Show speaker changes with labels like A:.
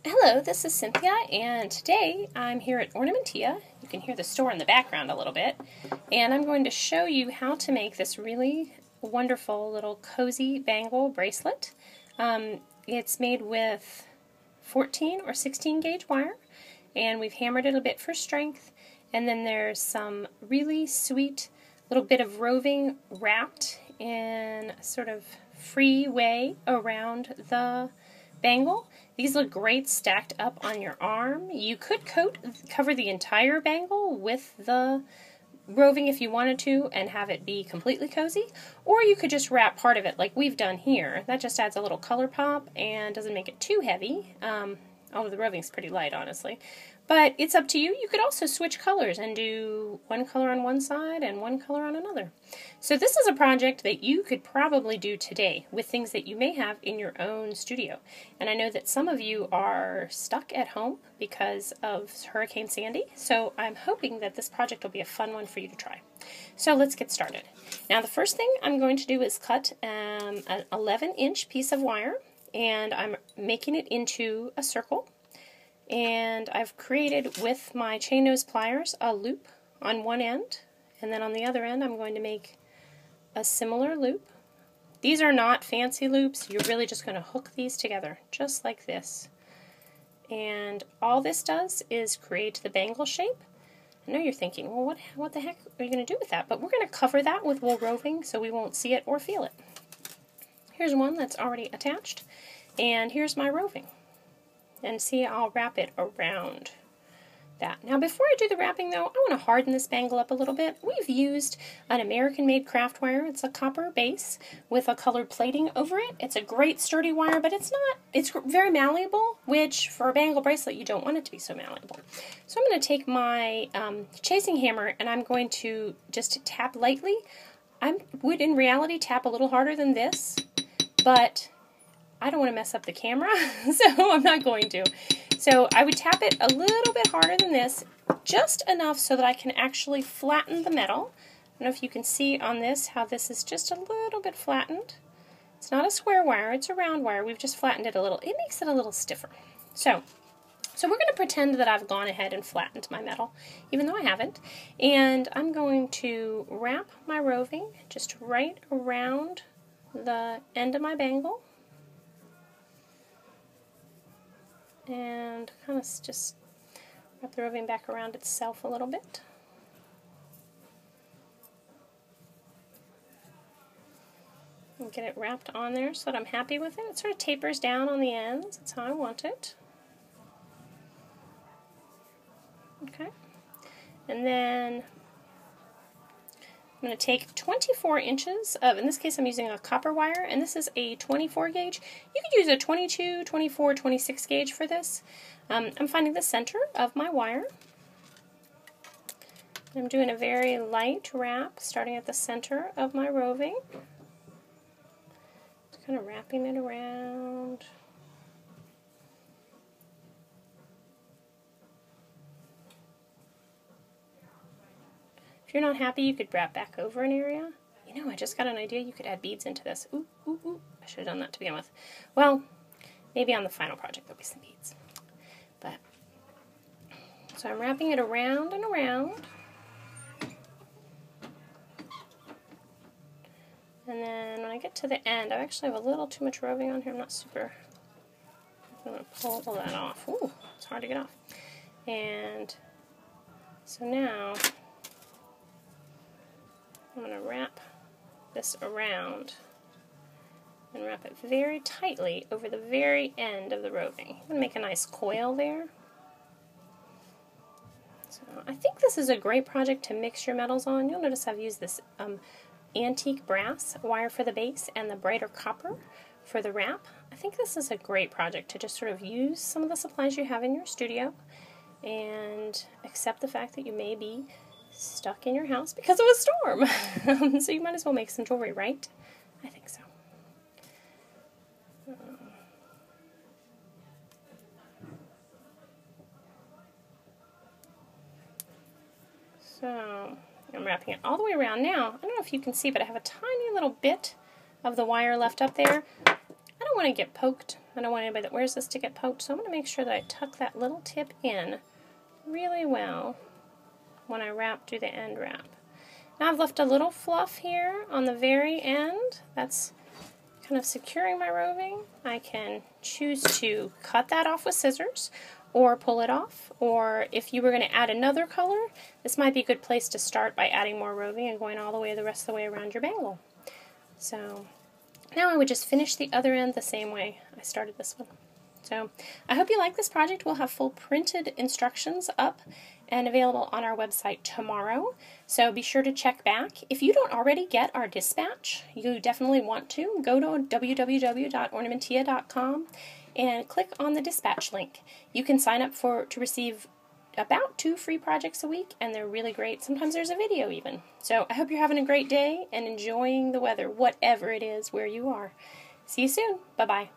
A: Hello, this is Cynthia, and today I'm here at Ornamentia. You can hear the store in the background a little bit, and I'm going to show you how to make this really wonderful little cozy bangle bracelet. It's made with 14 or 16 gauge wire, and we've hammered it a bit for strength, and then there's some really sweet little bit of roving wrapped in a sort of free way around the bangle. These look great stacked up on your arm. You could cover the entire bangle with the roving if you wanted to and have it be completely cozy, or you could just wrap part of it like we've done here. That just adds a little color pop and doesn't make it too heavy. Although the roving's pretty light, honestly. But it's up to you. You could also switch colors and do one color on one side and one color on another. So this is a project that you could probably do today with things that you may have in your own studio. And I know that some of you are stuck at home because of Hurricane Sandy, so I'm hoping that this project will be a fun one for you to try. So let's get started. Now the first thing I'm going to do is cut an 11-inch piece of wire, and I'm making it into a circle. And I've created with my chain nose pliers a loop on one end, and then on the other end I'm going to make a similar loop. These are not fancy loops. You're really just going to hook these together just like this. And all this does is create the bangle shape. I know you're thinking, well, what the heck are you going to do with that? But we're going to cover that with wool roving so we won't see it or feel it. Here's one that's already attached, and here's my roving. And see, I'll wrap it around that. Now before I do the wrapping though, I want to harden this bangle up a little bit. We've used an American-made craft wire. It's a copper base with a colored plating over it. It's a great sturdy wire, but it's very malleable, which for a bangle bracelet you don't want it to be so malleable. So I'm going to take my chasing hammer and I'm going to just tap lightly. I would in reality tap a little harder than this, but I don't want to mess up the camera, so I'm not going to. So I would tap it a little bit harder than this, just enough so that I can actually flatten the metal. I don't know if you can see on this how this is just a little bit flattened. It's not a square wire, it's a round wire. We've just flattened it a little. It makes it a little stiffer. So we're going to pretend that I've gone ahead and flattened my metal, even though I haven't. And I'm going to wrap my roving just right around the end of my bangle. And kind of just wrap the roving back around itself a little bit. And get it wrapped on there so that I'm happy with it. It sort of tapers down on the ends. That's how I want it. Okay. And then I'm going to take 24 inches of, in this case I'm using a copper wire, and this is a 24 gauge. You could use a 22, 24, 26 gauge for this. I'm finding the center of my wire. I'm doing a very light wrap starting at the center of my roving. Just kind of wrapping it around. If you're not happy, you could wrap back over an area. You know, I just got an idea. You could add beads into this. Ooh, ooh, ooh. I should have done that to begin with. Well, maybe on the final project there'll be some beads. But so I'm wrapping it around and around. And then when I get to the end, I actually have a little too much roving on here. I'm not super... I'm going to pull all that off. Ooh, it's hard to get off. And so now I'm going to wrap this around and wrap it very tightly over the very end of the roving. I'm going to make a nice coil there. So I think this is a great project to mix your metals on. You'll notice I've used this antique brass wire for the base and the brighter copper for the wrap. I think this is a great project to just sort of use some of the supplies you have in your studio and accept the fact that you may be stuck in your house because of a storm. So you might as well make some jewelry, right? I think so. So I'm wrapping it all the way around now. I don't know if you can see, but I have a tiny little bit of the wire left up there. I don't don't want to get poked. I don't want anybody that wears this to get poked, so I'm going to make sure that I tuck that little tip in really well when I wrap through the end wrap. Now I've left a little fluff here on the very end. That's kind of securing my roving. I can choose to cut that off with scissors or pull it off, or if you were going to add another color, this might be a good place to start by adding more roving and going all the way the rest of the way around your bangle. So now I would just finish the other end the same way I started this one. So I hope you like this project. We'll have full printed instructions up and available on our website tomorrow, so be sure to check back. If you don't already get our dispatch, you definitely want to. Go to www.ornamentia.com and click on the dispatch link. You can sign up to receive about 2 free projects a week, and they're really great. Sometimes there's a video even. So I hope you're having a great day and enjoying the weather, whatever it is where you are. See you soon. Bye-bye.